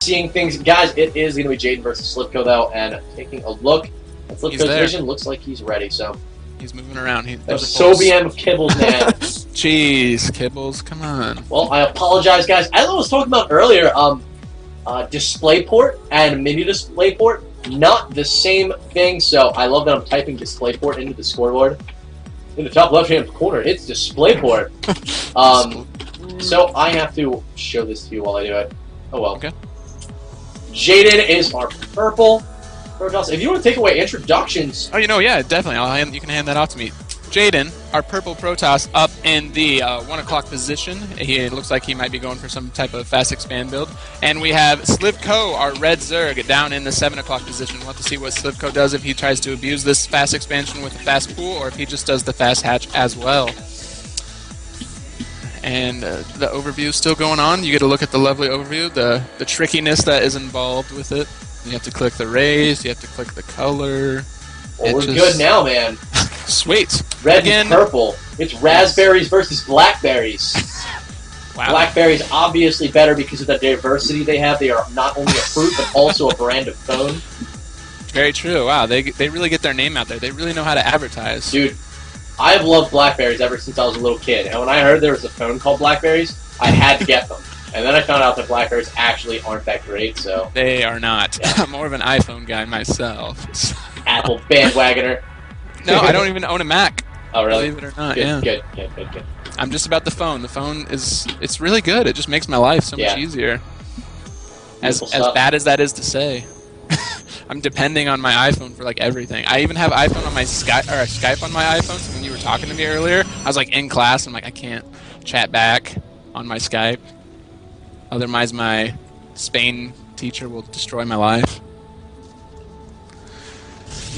seeing things. Guys, it is going to be Jaden versus Slivko, though, and taking a look at Slivko's vision, looks like he's ready, so. He's moving around. Sobian of Kibbles, man. Jeez, Kibbles, come on. Well, I apologize, guys. As I was talking about earlier, DisplayPort and mini DisplayPort, not the same thing, so I love that I'm typing DisplayPort into the scoreboard. In the top left-hand corner, it's DisplayPort. So I have to show this to you while I do it. Oh well. Okay. Jaden is our purple Protoss. If you want to take away introductions... Oh, yeah, definitely. You can hand that off to me. Jaden, our purple Protoss, up in the 1 o'clock position. It looks like he might be going for some type of fast expand build. And we have Slivko, our red Zerg, down in the 7 o'clock position. We'll have to see what Slivko does, if he tries to abuse this fast expansion with a fast pool, or if he just does the fast hatch as well. And the overview is still going on. You get a look at the lovely overview, the trickiness that is involved with it. You have to click the raise, you have to click the color. Well, we're good now, man. Sweet. Red and purple. It's raspberries versus blackberries. Wow. Blackberries obviously better because of the diversity they have. They are not only a fruit, but also a brand of phone. Very true. Wow, they really get their name out there. They really know how to advertise. Dude, I've loved blackberries ever since I was a little kid. And when I heard there was a phone called blackberries, I had to get them. And then I found out that blackberries actually aren't that great, so... They are not. Yeah. I'm more of an iPhone guy myself. Apple bandwagoner. No, I don't even own a Mac. Oh, really? Believe it or not, good, yeah. Good. I'm just about the phone. The phone it's really good. It just makes my life so much easier. As bad as that is to say. I'm depending on my iPhone for like everything. I even have iPhone on my Skype on my iPhone. So when you were talking to me earlier, I was like in class. I'm like, I can't chat back on my Skype. Otherwise, my Spain teacher will destroy my life.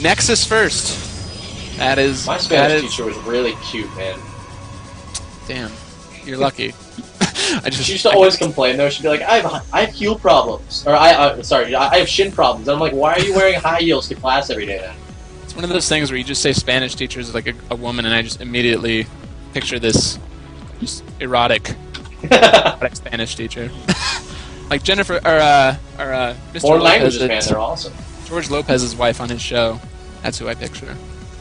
Nexus first. That is my Spanish teacher was really cute, man. Damn, you're lucky. She used to always complain though. She'd be like, "I have heel problems," or I have shin problems." And I'm like, "Why are you wearing high heels to class every day then?" It's one of those things where you just say Spanish teacher is like a woman, and I just immediately picture this just erotic Spanish teacher, like Jennifer or Mr. Foreign Lopez, languages, man, they're awesome. George Lopez's wife on his show. That's who I picture.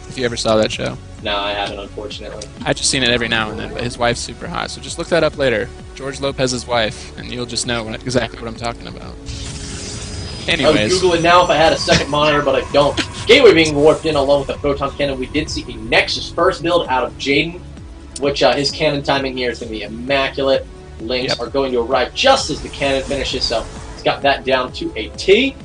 If you ever saw that show. No, I haven't, unfortunately. I've just seen it every now and then, but his wife's super hot. So just look that up later. George Lopez's wife, and you'll just know exactly what I'm talking about. Anyways. I would Google it now if I had a second monitor, but I don't. Gateway being warped in along with the Photon Cannon. We did see a Nexus first build out of Jaden, which his cannon timing here is going to be immaculate. Links are going to arrive just as the cannon finishes, so he's got that down to a T.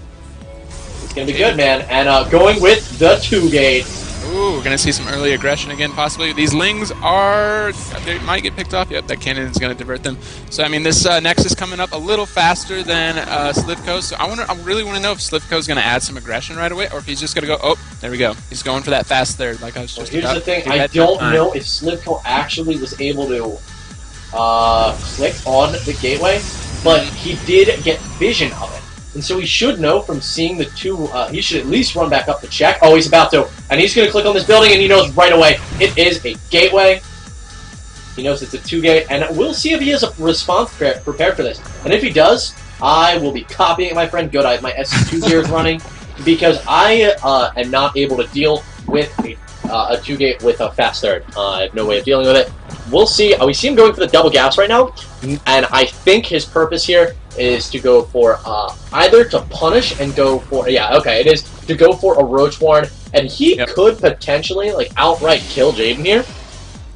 It's going to be good, man. And going with the 2-gate. Ooh, we're going to see some early aggression again, possibly. These Lings they might get picked off. Yep, that cannon is going to divert them. So, I mean, this Nexus coming up a little faster than Slivko. So, I really want to know if Slivko's going to add some aggression right away, or if he's just going to go, oh, there we go. He's going for that fast third, like I was just Here's the thing. I don't know if Slivko actually was able to click on the gateway, but he did get vision of it. And so he should know from seeing the two, he should at least run back up to check. Oh, he's about to. And he's going to click on this building, and he knows right away it is a gateway. He knows it's a 2-gate, and we'll see if he has a response prepared for this. And if he does, I will be copying it, my friend. Good, I have my SC2 gears running, because I am not able to deal with a 2-gate with a fast third. I have no way of dealing with it. We'll see. We see him going for the double gas right now, and I think his purpose here is to go for either to punish and go for it is to go for a Roach Warren, and he could potentially like outright kill Jaden here.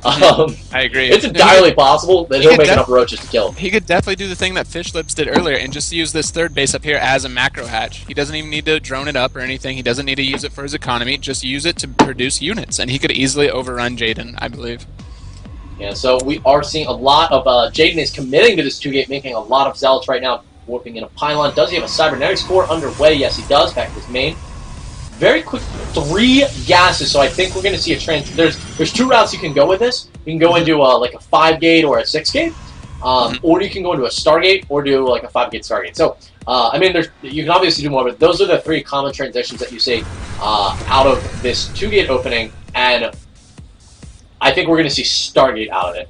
I agree. It's entirely possible that he'll make enough roaches to kill him. He could definitely do the thing that Fish Lips did earlier and just use this third base up here as a macro hatch. He doesn't even need to drone it up or anything. He doesn't need to use it for his economy. Just use it to produce units, and he could easily overrun Jaden, I believe. Yeah, so we are seeing a lot of Jaden is committing to this 2-gate, making a lot of zealots right now, warping in a pylon. Does he have a cybernetics core underway? Yes, he does. Back to his main. Very quick 3 gases, so I think we're going to see a trend. There's 2 routes you can go with this. You can go into like a 5-gate or a 6-gate, or you can go into a Stargate or do like a 5-gate Stargate. So, I mean, you can obviously do more, but those are the 3 common transitions that you see out of this 2-gate opening, and I think we're going to see Stargate out of it.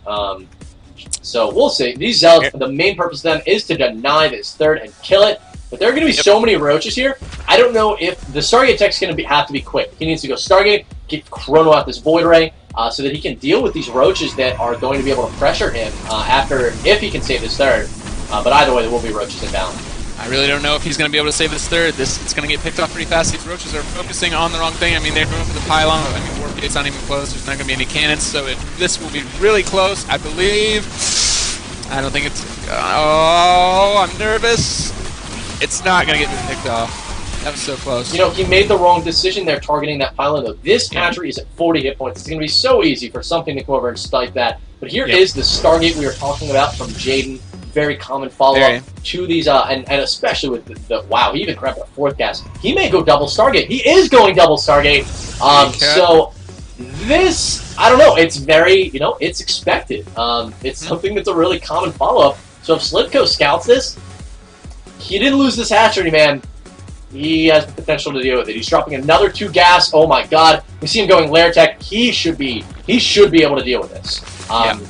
So we'll see. These zealots, the main purpose of them is to deny this third and kill it. But there are going to be so many roaches here. I don't know if the Stargate tech's going to have to be quick. He needs to go Stargate, get Chrono out this Void Ray, so that he can deal with these roaches that are going to be able to pressure him if he can save his third. But either way, there will be roaches inbound. I really don't know if he's going to be able to save this third. It's going to get picked off pretty fast. These roaches are focusing on the wrong thing. I mean, they're going for the pylon. I mean, Warp Gate's not even close. There's not going to be any cannons, so this will be really close, I believe. I don't think it's... Oh, I'm nervous. It's not going to get picked off. That was so close. You know, he made the wrong decision there targeting that pylon, though. This hatchery is at 40 hit points. It's going to be so easy for something to come over and strike that. But here is the Stargate we were talking about from Jaden. Very common follow-up to these, and especially with the wow, he even grabbed a fourth gas. He may go double Stargate. He is going double Stargate. So this, I don't know, it's very, you know, it's expected. It's something that's a really common follow-up. So if Slivko scouts this, he didn't lose this hatchery, man. He has the potential to deal with it. He's dropping another 2 gas. Oh my god. We see him going Lair Tech. He should be able to deal with this.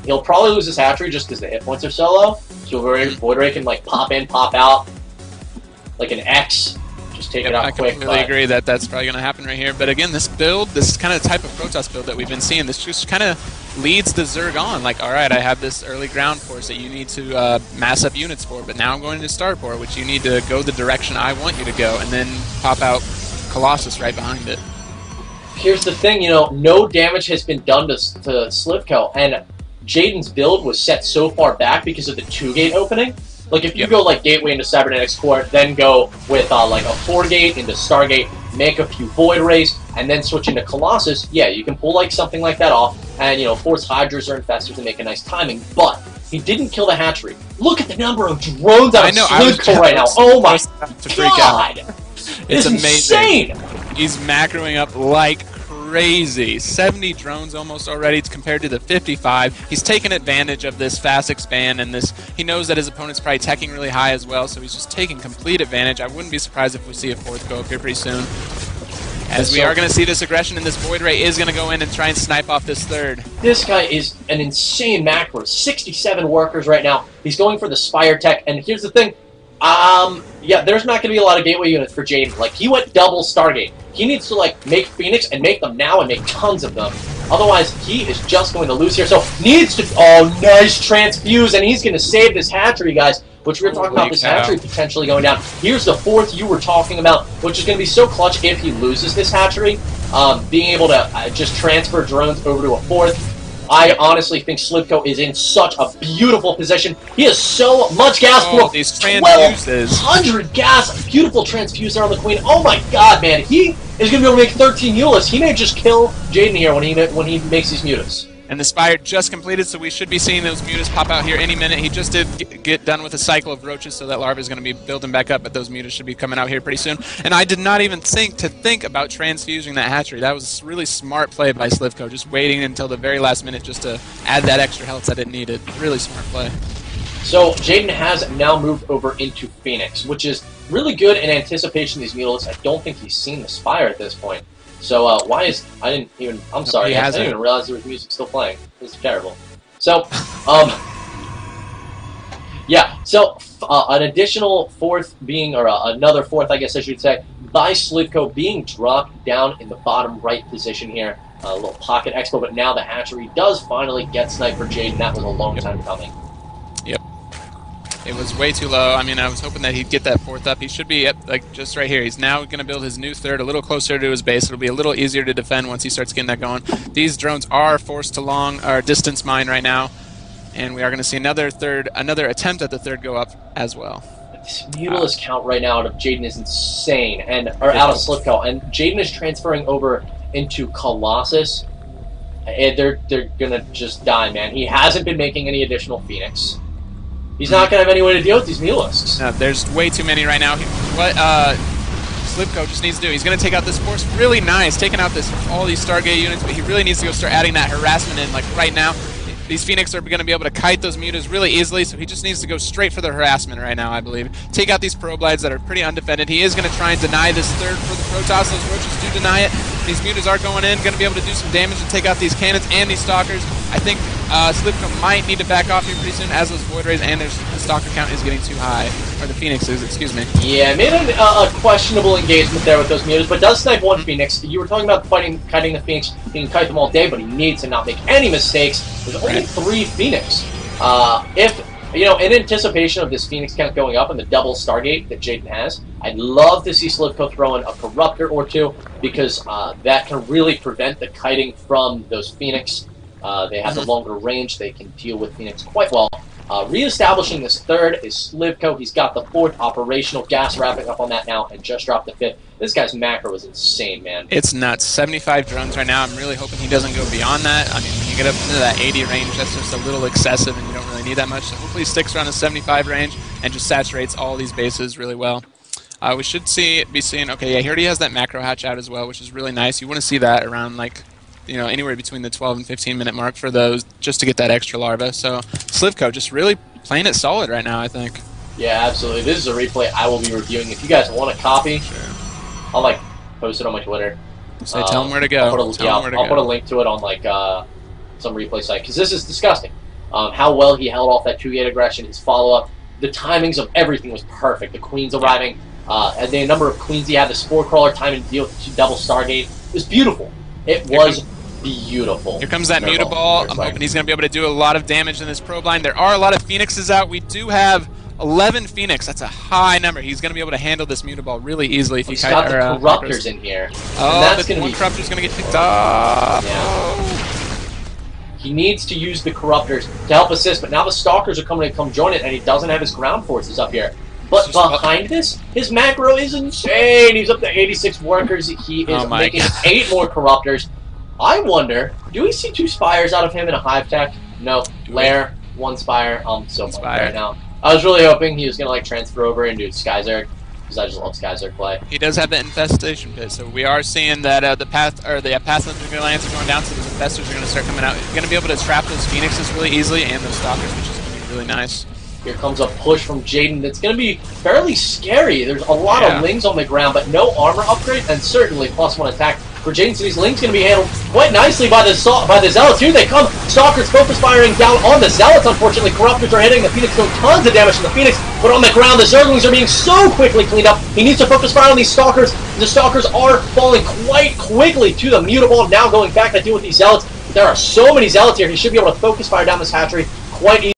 He'll probably lose his hatchery just because the hit points are so low. So Void Ray can like pop in, pop out, like an X. Just take it out quick. I completely agree that that's probably going to happen right here. But again, this build, this kind of type of Protoss build that we've been seeing, this just kind of leads the Zerg on. Like, all right, I have this early ground force that you need to mass up units for, but now I'm going to Starport, which you need to go the direction I want you to go, and then pop out Colossus right behind it. Here's the thing, you know, no damage has been done to Slivko, and Jaden's build was set so far back because of the 2-gate opening. Like, if you go, like, Gateway into Cybernetics Core, then go with, like, a 4-gate into Stargate, make a few Void Rays, and then switch into Colossus, yeah, you can pull, like, something like that off, and, you know, force Hydras or Infestors and make a nice timing, but he didn't kill the hatchery. Look at the number of drones out of Slivko right now. Oh, my God! It's amazing. Insane! He's macroing up like crazy. 70 drones almost already compared to the 55. He's taken advantage of this fast expand and this. He knows that his opponent's probably teching really high as well, so he's just taking complete advantage. I wouldn't be surprised if we see a 4th go up here pretty soon. As we are going to see this aggression, and this Void Ray is going to go in and try and snipe off this 3rd. This guy is an insane macro. 67 workers right now. He's going for the Spire Tech, and here's the thing. Yeah, there's not going to be a lot of gateway units for Jaden. Like, he went double Stargate. He needs to, like, make Phoenix and make them now and make tons of them. Otherwise, he is just going to lose here. So, needs to... Oh, nice transfuse, and he's going to save this hatchery, guys. Which we were talking about, this hatchery potentially going down. Here's the 4th you were talking about, which is going to be so clutch if he loses this hatchery. Being able to just transfer drones over to a 4th. I honestly think Slivko is in such a beautiful position. He has so much gas for these transfuses. 1,200 gas. Beautiful transfuse there on the Queen. Oh my god, man. He is going to be able to make 13 Mulas. He may just kill Jaden here when he makes these Mutas. And the Spire just completed, so we should be seeing those Mutas pop out here any minute. He just did get done with a cycle of roaches, so that larva is going to be building back up, but those Mutas should be coming out here pretty soon. And I did not even think about transfusing that hatchery. That was a really smart play by Slivko, just waiting until the very last minute just to add that extra health that it needed. Really smart play. So Jaden has now moved over into Phoenix, which is really good in anticipation of these Mulas. I don't think he's seen the Spire at this point. So, why is... I'm sorry, I didn't even realize there was music still playing. This is terrible. So, yeah, so, an additional 4th being, or another 4th, I guess I should say, by Slivko being dropped down in the bottom right position here. A little pocket expo, but now the hatchery does finally get sniped for Jaden. That was a long time coming. Yep. It was way too low. I mean, I was hoping that he'd get that 4th up. He should be like just right here. He's now going to build his new 3rd a little closer to his base. It'll be a little easier to defend once he starts getting that going. These drones are forced to distance mine right now, and we are going to see another attempt at the 3rd go up as well. This Mutalist count right now out of Jaden is insane, or out of Slivko, and Jaden is transferring over into Colossus. And they're gonna just die, man. He hasn't been making any additional Phoenix. He's not going to have any way to deal with these Mulists. No, there's way too many right now. What Slivko just needs to do, he's going to take out this force really nice, taking out all these Stargate units, but he really needs to go start adding that harassment in, like right now. These Phoenix are going to be able to kite those Mutas really easily, so he just needs to go straight for the harassment right now, I believe. Take out these Problides that are pretty undefended. He is going to try and deny this 3rd for the Protoss. Those roaches do deny it. These mutas are going in, going to be able to do some damage and take out these cannons and these stalkers. I think Slivko might need to back off here pretty soon as those void rays and their stalker count is getting too high. Or the phoenixes, excuse me. Yeah, made a questionable engagement there with those mutas, but does snipe one phoenix. You were talking about kiting the phoenix. He can kite them all day, but he needs to not make any mistakes. There's only 3 phoenix. If, you know, in anticipation of this phoenix count going up and the double Stargate that Jaden has, I'd love to see Slivko throw in a Corruptor or 2, because that can really prevent the kiting from those phoenix. They have the longer range. They can deal with phoenix quite well. Re-establishing this 3rd is Slivko. He's got the 4th operational. Gas wrapping up on that now and just dropped the 5th. This guy's macro is insane, man. It's nuts. 75 drones right now. I'm really hoping he doesn't go beyond that. I mean, when you get up into that 80 range, that's just a little excessive and you don't really need that much. So hopefully he sticks around the 75 range and just saturates all these bases really well. We should be seeing, okay, yeah, he already has that macro hatch out as well, which is really nice. You want to see that around, like, you know, anywhere between the 12 and 15 minute mark for those, just to get that extra larva. So Slivko just really playing it solid right now, I think. Yeah, absolutely. This is a replay I will be reviewing. If you guys want a copy, sure, I'll like post it on my Twitter. Say, tell them where to go. I'll put a link to it on like some replay site, because this is disgusting. How well he held off that 2-gate aggression, his follow-up, the timings of everything was perfect. The queens arriving, and the number of queens he had, the spore crawler time and deal with 2 double Stargate, it was beautiful. It was beautiful. Here comes that Mutaball. I'm hoping he's going to be able to do a lot of damage in this probe line. There are a lot of Phoenixes out. We do have 11 Phoenix. That's a high number. He's going to be able to handle this Mutaball really easily if he's got the Corruptors in here. Oh, that's the one Corruptor's going to get picked up. Yeah. He needs to use the Corruptors to help assist, but now the Stalkers are coming to come join it, and he doesn't have his ground forces up here. But behind this, his macro is insane. He's up to 86 workers. He is making 8 more Corruptors. I wonder, do we see 2 Spires out of him in a Hive Tech? No. Lair, 1 Spire. So much right now. I was really hoping he was going to like transfer over and do Skyzerg, because I just love Skyzerg play. He does have the Infestation Pit, so we are seeing that the Pathfinder lands are going down, so those Infestors are going to start coming out. You're going to be able to trap those Phoenixes really easily and those Stalkers, which is going to be really nice. Here comes a push from Jaden that's going to be fairly scary. There's a lot of Lings on the ground, but no armor upgrade, and certainly +1 attack for Jaden. So these Lings going to be handled quite nicely by the Zealots. Here they come. Stalkers focus firing down on the Zealots. Unfortunately, Corruptors are hitting the Phoenix, doing tons of damage to the Phoenix, but on the ground, the Zerglings are being so quickly cleaned up. He needs to focus fire on these Stalkers. The Stalkers are falling quite quickly to the Mutaball, now going back to deal with these Zealots. There are so many Zealots here. He should be able to focus fire down this hatchery quite easily.